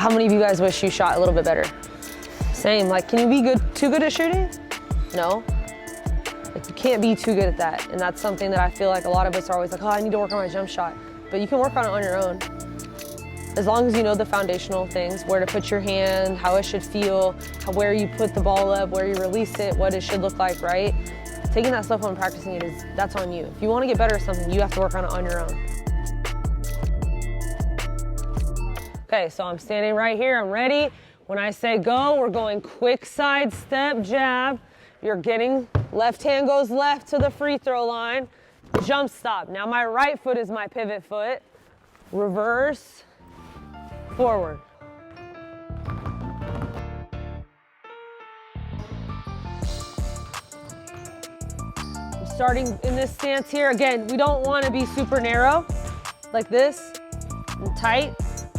How many of you guys wish you shot a little bit better? Same, like, can you be too good at shooting? No. Like, you can't be too good at that. And that's something that I feel like a lot of us are always like, oh, I need to work on my jump shot. But you can work on it on your own. As long as you know the foundational things, where to put your hand, how it should feel, where you put the ball up, where you release it, what it should look like, right? Taking that stuff and practicing it, that's on you. If you want to get better at something, you have to work on it on your own. Okay, so I'm standing right here, I'm ready. When I say go, we're going quick side step jab. You're getting, left hand goes left to the free throw line. Jump stop. Now my right foot is my pivot foot. Reverse, forward. I'm starting in this stance here. Again, we don't want to be super narrow like this and tight.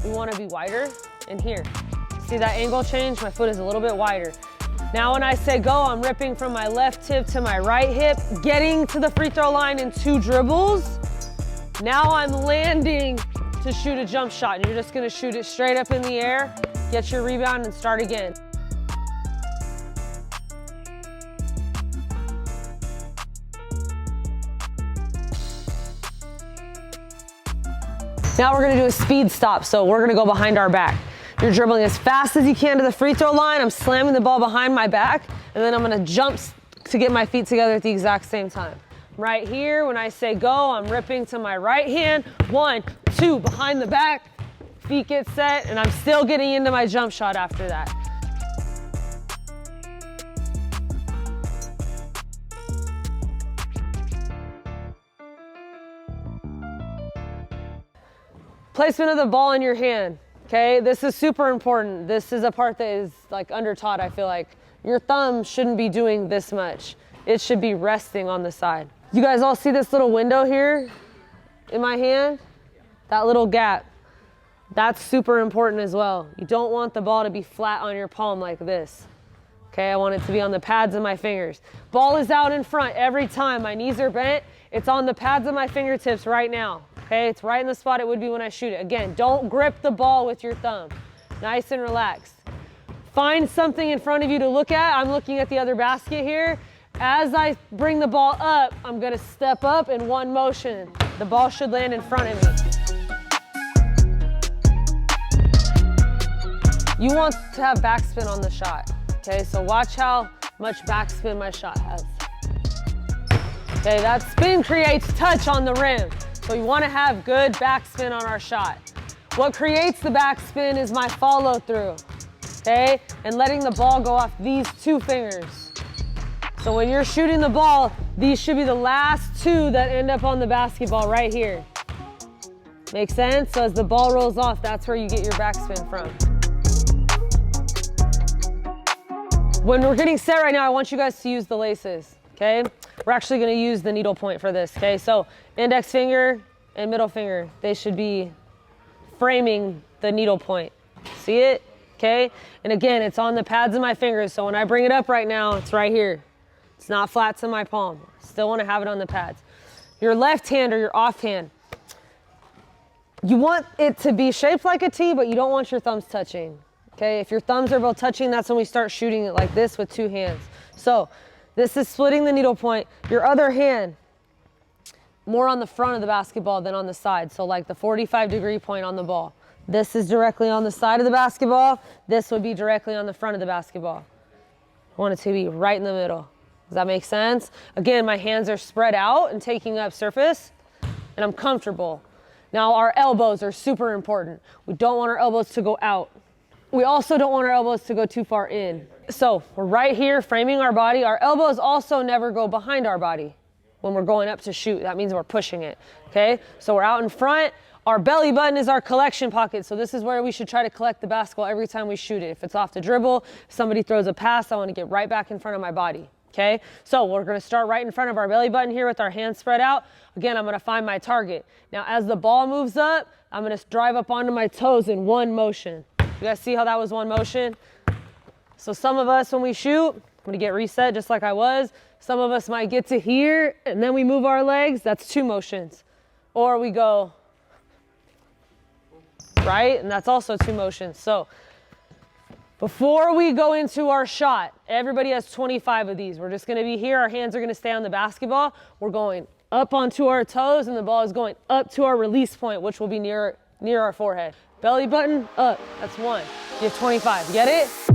We want to be wider and here. See that angle change? My foot is a little bit wider. Now when I say go, I'm ripping from my left hip to my right hip, getting to the free throw line in 2 dribbles. Now I'm landing to shoot a jump shot, and you're just gonna shoot it straight up in the air, get your rebound, and start again. Now we're gonna do a speed stop, so we're gonna go behind our back. You're dribbling as fast as you can to the free throw line. I'm slamming the ball behind my back, and then I'm gonna jump to get my feet together at the exact same time. Right here, when I say go, I'm ripping to my right hand. 1, 2, behind the back, feet get set, and I'm still getting into my jump shot after that. Placement of the ball in your hand. Okay, this is super important. This is a part that is like under taught, I feel like. Your thumb shouldn't be doing this much. It should be resting on the side. You guys all see this little window here in my hand? That little gap. That's super important as well. You don't want the ball to be flat on your palm like this. Okay, I want it to be on the pads of my fingers. Ball is out in front every time. My knees are bent. It's on the pads of my fingertips right now. Okay, it's right in the spot it would be when I shoot it. Again, don't grip the ball with your thumb. Nice and relaxed. Find something in front of you to look at. I'm looking at the other basket here. As I bring the ball up, I'm gonna step up in one motion. The ball should land in front of me. You want to have backspin on the shot. Okay, so watch how much backspin my shot has. Okay, that spin creates touch on the rim. So we want to have good backspin on our shot. What creates the backspin is my follow through, okay? And letting the ball go off these 2 fingers. So when you're shooting the ball, these should be the last 2 that end up on the basketball right here. Make sense? So as the ball rolls off, that's where you get your backspin from. When we're getting set right now, I want you guys to use the laces, okay? We're actually gonna use the needle point for this, okay? So index finger and middle finger, they should be framing the needle point. See it? Okay? And again, it's on the pads of my fingers, so when I bring it up right now, it's right here. It's not flat to my palm. Still wanna have it on the pads. Your left hand or your off hand, you want it to be shaped like a T, but you don't want your thumbs touching, okay? If your thumbs are both touching, that's when we start shooting it like this with 2 hands. So this is splitting the needle point. Your other hand, more on the front of the basketball than on the side. So like the 45-degree point on the ball. This is directly on the side of the basketball. This would be directly on the front of the basketball. I want it to be right in the middle. Does that make sense? Again, my hands are spread out and taking up surface, and I'm comfortable. Now our elbows are super important. We don't want our elbows to go out. We also don't want our elbows to go too far in. So we're right here framing our body. Our elbows also never go behind our body when we're going up to shoot. That means we're pushing it, okay? So we're out in front. Our belly button is our collection pocket. So this is where we should try to collect the basketball every time we shoot it. If it's off the dribble, if somebody throws a pass, I want to get right back in front of my body, okay? So we're going to start right in front of our belly button here with our hands spread out. Again, I'm going to find my target. Now as the ball moves up, I'm going to drive up onto my toes in one motion. You guys see how that was one motion? So some of us, when we shoot, I'm gonna get reset just like I was. Some of us might get to here and then we move our legs. That's 2 motions. Or we go right? And that's also 2 motions. So before we go into our shot, everybody has 25 of these. We're just gonna be here, our hands are gonna stay on the basketball. We're going up onto our toes and the ball is going up to our release point, which will be near our forehead. Belly button up, that's 1. You have 25, get it?